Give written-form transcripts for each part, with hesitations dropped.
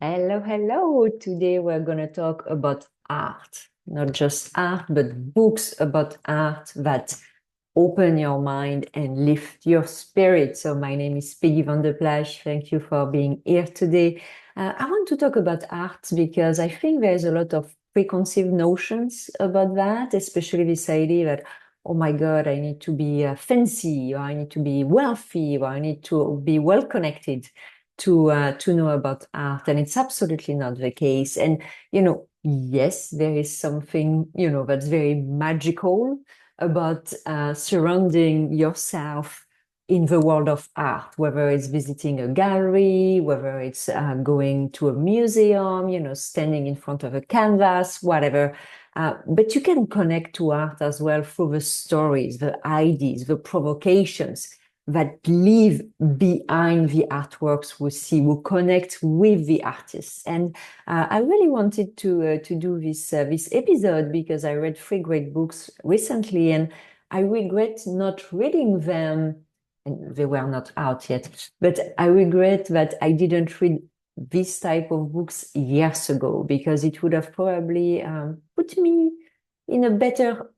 Hello, hello. Today we're going to talk about art. Not just art, but books about art that open your mind and lift your spirit. So my name is Peggy van der Plassche. Thank you for being here today. I want to talk about art because I think there's a lot of preconceived notions about that, especially this idea that, oh my God, I need to be fancy, or I need to be wealthy, or I need to be well connected to know about art, and it's absolutely not the case. And yes, there is something that's very magical about surrounding yourself in the world of art, whether it's visiting a gallery, whether it's going to a museum, standing in front of a canvas, whatever. But you can connect to art as well through the stories, the ideas, the provocations that live behind the artworks we see, who connect with the artists. And I really wanted to do this episode because I read three great books recently, and I regret not reading them, and they were not out yet, but I regret that I didn't read this type of books years ago, because it would have probably put me in a better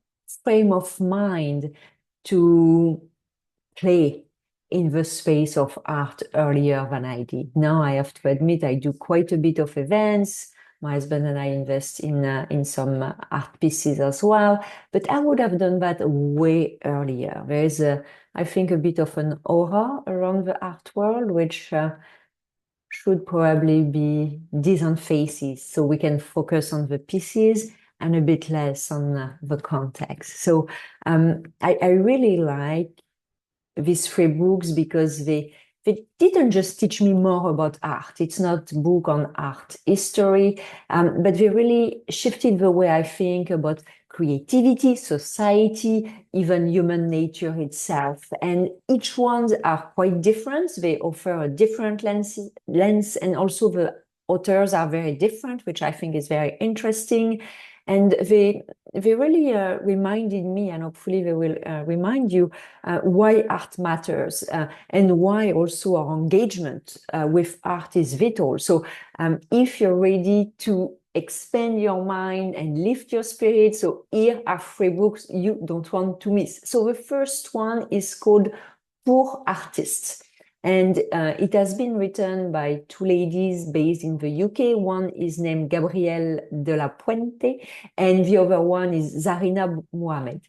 frame of mind to play in the space of art earlier than I did. Now I have to admit I do quite a bit of events. My husband and I invest in some art pieces as well, but I would have done that way earlier. There is, I think, a bit of an aura around the art world, which should probably be decent faces, so we can focus on the pieces and a bit less on the context. So I really like these three books because they didn't just teach me more about art. It's not a book on art history, but they really shifted the way I think about creativity, society, even human nature itself. And each ones are quite different. They offer a different lens, and also the authors are very different, which I think is very interesting. And they really reminded me, and hopefully they will remind you, why art matters, and why also our engagement with art is vital. So if you're ready to expand your mind and lift your spirit, so here are three books you don't want to miss. So the first one is called Pour Artists. And it has been written by two ladies based in the UK. One is named Gabrielle de la Puente, and the other one is Zarina Mohamed.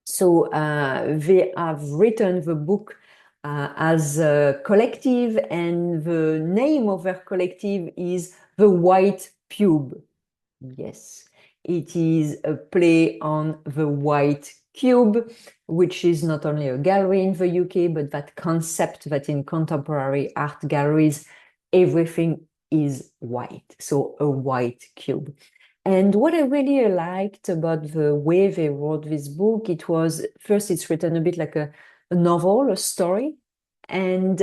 So they have written the book as a collective, and the name of their collective is The White Cube. Yes, it is a play on the White Cube, which is not only a gallery in the UK, but that concept that in contemporary art galleries, everything is white. So a white cube. And what I really liked about the way they wrote this book, it was first, it's written a bit like a novel, a story. And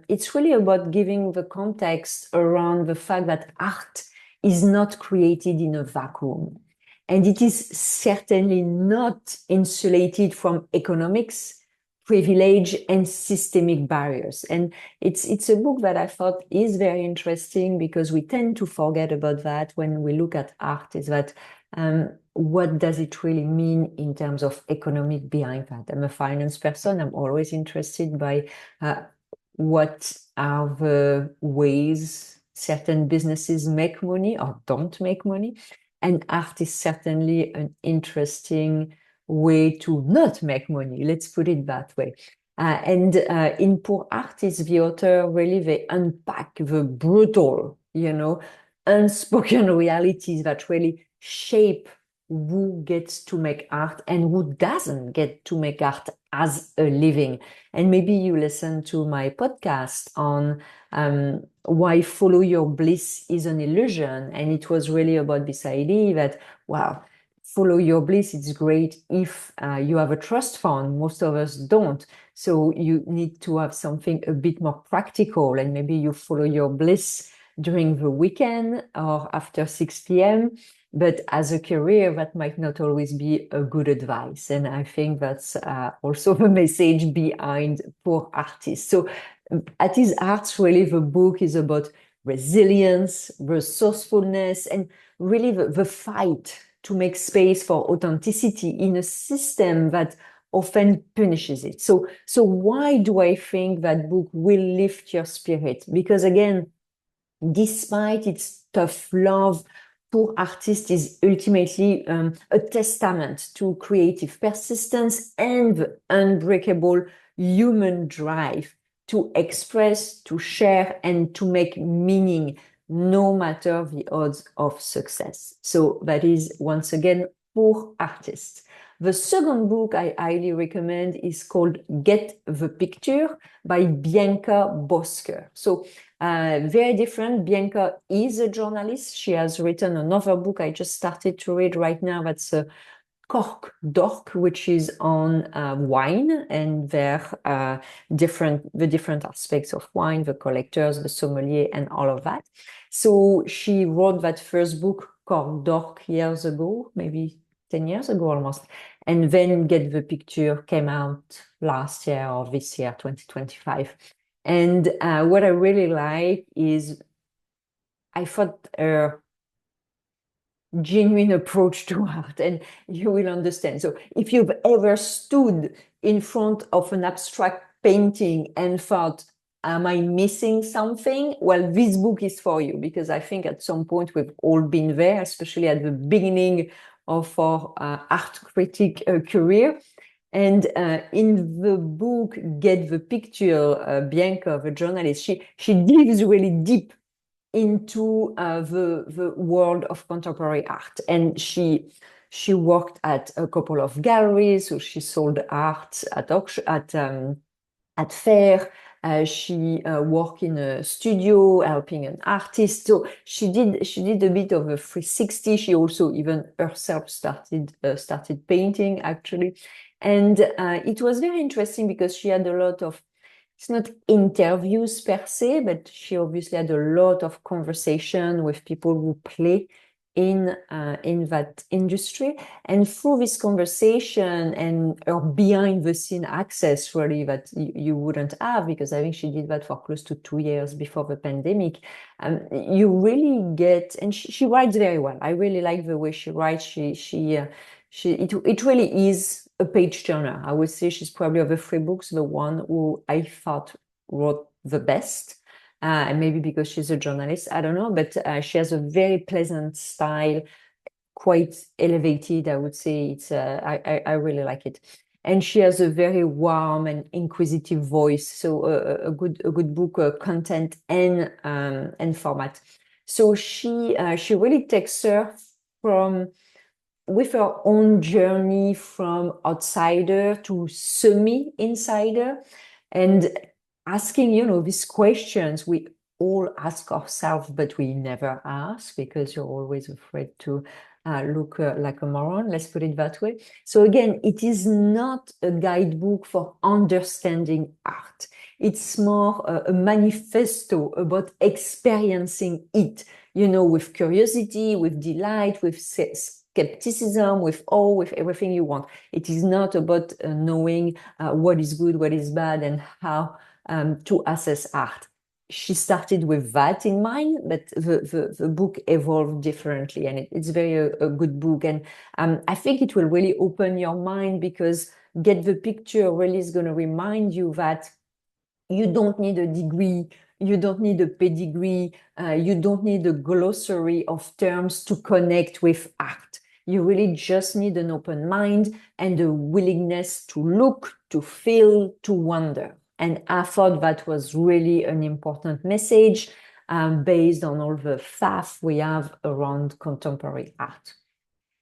it's really about giving the context around the fact that art is not created in a vacuum. And it is certainly not insulated from economics, privilege, and systemic barriers. And it's a book that I thought is very interesting, because we tend to forget about that when we look at art, is that what does it really mean in terms of economic behind that? I'm a finance person. I'm always interested by what are the ways certain businesses make money or don't make money. And art is certainly an interesting way to not make money. Let's put it that way. And in Pour Artists, the author really, they unpack the brutal, unspoken realities that really shape who gets to make art and who doesn't get to make art as a living. And maybe you listen to my podcast on why follow your bliss is an illusion. And it was really about this idea that, wow, follow your bliss, it's great if you have a trust fund. Most of us don't. So you need to have something a bit more practical, and maybe you follow your bliss during the weekend or after 6 p.m. But as a career, that might not always be a good advice. And I think that's also the message behind Pour Artists. So at his Arts, really, the book is about resilience, resourcefulness, and really the fight to make space for authenticity in a system that often punishes it. So why do I think that book will lift your spirit? Because again, despite its tough love, Poor Artist is ultimately a testament to creative persistence and the unbreakable human drive to express, to share, and to make meaning, no matter the odds of success. So that is, once again, Poor Artist. The second book I highly recommend is called Get the Picture by Bianca Bosker. So very different. Bianca is a journalist. She has written another book I just started to read right now. That's Cork Dork, which is on wine and the different aspects of wine, the collectors, the sommelier, and all of that. So she wrote that first book, Cork Dork, years ago, maybe 10 years ago almost. And then Get the Picture came out last year or this year, 2025. And what I really like is I thought her genuine approach to art, and you will understand. So if you've ever stood in front of an abstract painting and thought, am I missing something? Well, this book is for you, because I think at some point we've all been there, especially at the beginning of our art critic career. And in the book, Get the Picture, Bianca, the journalist, she dives really deep into the world of contemporary art. And she worked at a couple of galleries, so she sold art at auction, at fair. She worked in a studio helping an artist. So she did a bit of a 360. She also even herself started painting, actually. And it was very interesting because she had a lot of, it's not interviews per se, but she obviously had a lot of conversation with people who play in that industry. And through this conversation and her behind the scene access, really, that you wouldn't have, because I think she did that for close to 2 years before the pandemic. You really get, and she writes very well. I really like the way she writes. It really is a page turner. I would say she's probably of the 3 books, the one who I thought wrote the best. And maybe because she's a journalist, I don't know, but she has a very pleasant style, quite elevated, I would say. It's I really like it. And she has a very warm and inquisitive voice. So a good book, content and format. So she really takes her from, with her own journey from outsider to semi-insider, and asking, these questions we all ask ourselves, but we never ask because you're always afraid to look like a moron, let's put it that way. So again, it is not a guidebook for understanding art. It's more a manifesto about experiencing it, with curiosity, with delight, with skepticism, with awe, with everything you want. It is not about knowing what is good, what is bad, and how to assess art. She started with that in mind, but the book evolved differently, and it's very a good book. And I think it will really open your mind, because Get the Picture really is going to remind you that you don't need a degree, you don't need a pedigree, you don't need a glossary of terms to connect with art. You really just need an open mind and a willingness to look, to feel, to wonder. And I thought that was really an important message based on all the faff we have around contemporary art.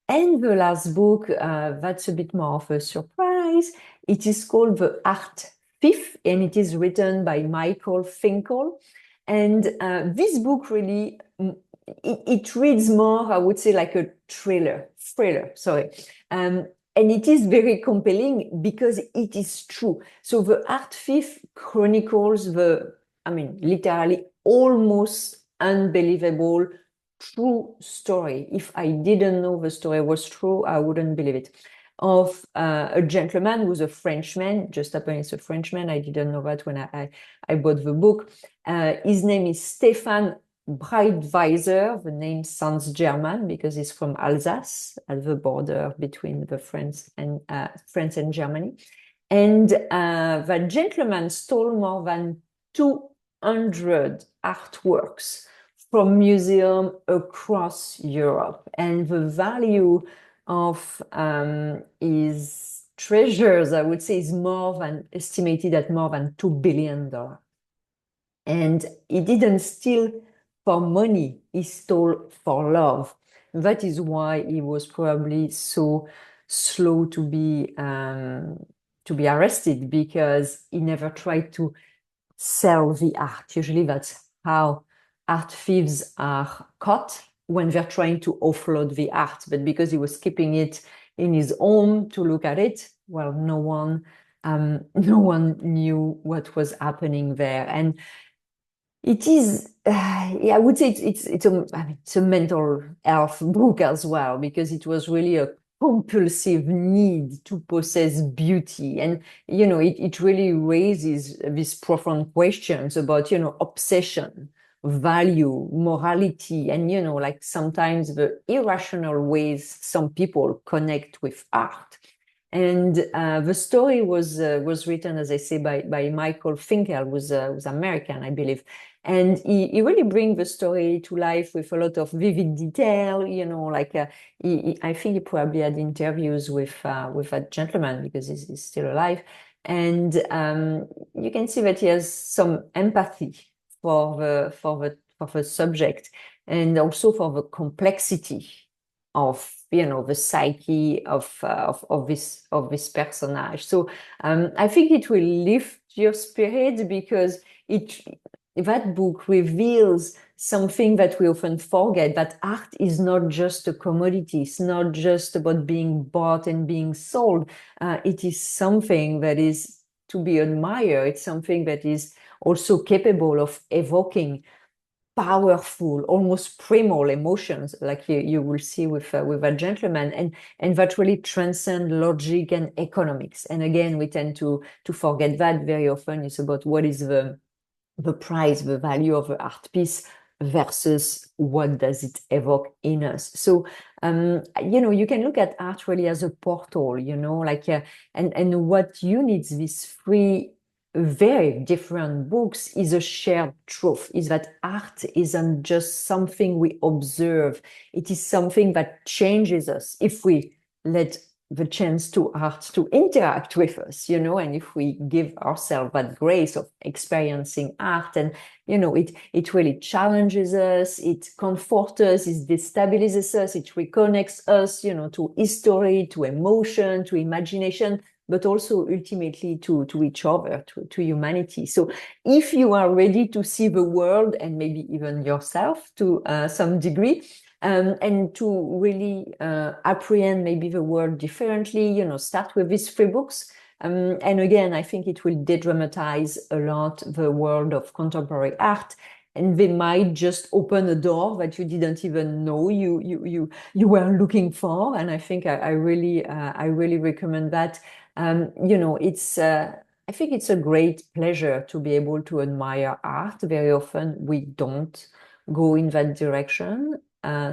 And the last book, that's a bit more of a surprise. It is called The Art Thief, and it is written by Michael Finkel. And this book really, it reads more, I would say, like a thriller, sorry. And it is very compelling because it is true. So The Art Thief chronicles literally almost unbelievable true story. If I didn't know the story was true, I wouldn't believe it. Of a gentleman who's a Frenchman, just happened it's a Frenchman. I didn't know that when I bought the book. His name is Stéphane Breitweiser, the name sounds German because it's from Alsace, at the border between the France and Germany. And the gentleman stole more than 200 artworks from museums across Europe. And the value of his treasures, I would say, is estimated at more than $2 billion. And he didn't steal for money, he stole for love. That is why he was probably so slow to be arrested, because he never tried to sell the art. Usually that's how art thieves are caught, when they're trying to offload the art. But because he was keeping it in his home to look at it, well, no one knew what was happening there. And it is, I would say it's a mental health book as well, because it was really a compulsive need to possess beauty. And, it really raises these profound questions about, obsession, value, morality, and, like sometimes the irrational ways some people connect with art. And the story was written, as I say, by Michael Finkel, who's American, I believe. And he really brings the story to life with a lot of vivid detail, like I think he probably had interviews with that gentleman, because he's still alive. And you can see that he has some empathy for the subject, and also for the complexity of the psyche of this personage. So I think it will lift your spirit, because that book reveals something that we often forget, that art is not just a commodity. It's not just about being bought and being sold. It is something that is to be admired. It's something that is also capable of evoking powerful, almost primal emotions, like you will see with that gentleman, and that really transcend logic and economics. And again, we tend to forget that very often. It's about what is the price, the value of the art piece, versus what does it evoke in us. So, you can look at art really as a portal, like, and what unites these three very different books is a shared truth, is that art isn't just something we observe. It is something that changes us if we let the chance to art to interact with us, and if we give ourselves that grace of experiencing art, and, it really challenges us, it comforts us, it destabilizes us, it reconnects us, to history, to emotion, to imagination, but also ultimately to each other, to humanity. So if you are ready to see the world, and maybe even yourself to some degree, and to really apprehend maybe the world differently, start with these three books. And again, I think it will de-dramatize a lot the world of contemporary art, and they might just open a door that you didn't even know you were looking for. And I think I really recommend that. I think it's a great pleasure to be able to admire art. Very often we don't go in that direction,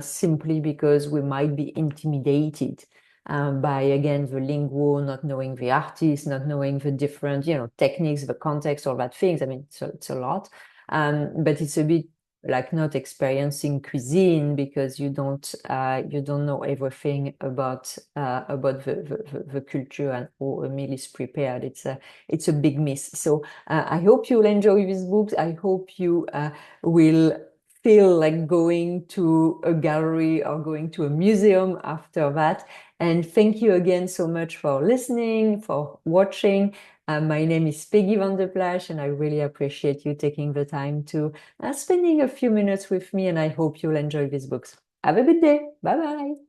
simply because we might be intimidated by, again, the lingo, not knowing the artist, not knowing the different, techniques, the context, all that things. I mean, it's a lot. But it's a bit like not experiencing cuisine, because you don't know everything about the culture and how a meal is prepared. It's a big miss. So I hope you'll enjoy these books. I hope you will feel like going to a gallery or going to a museum after that. And thank you again so much for listening, for watching. My name is Peggy van der Plassche, and I really appreciate you taking the time to spending a few minutes with me, and I hope you'll enjoy these books. Have a good day. Bye-bye.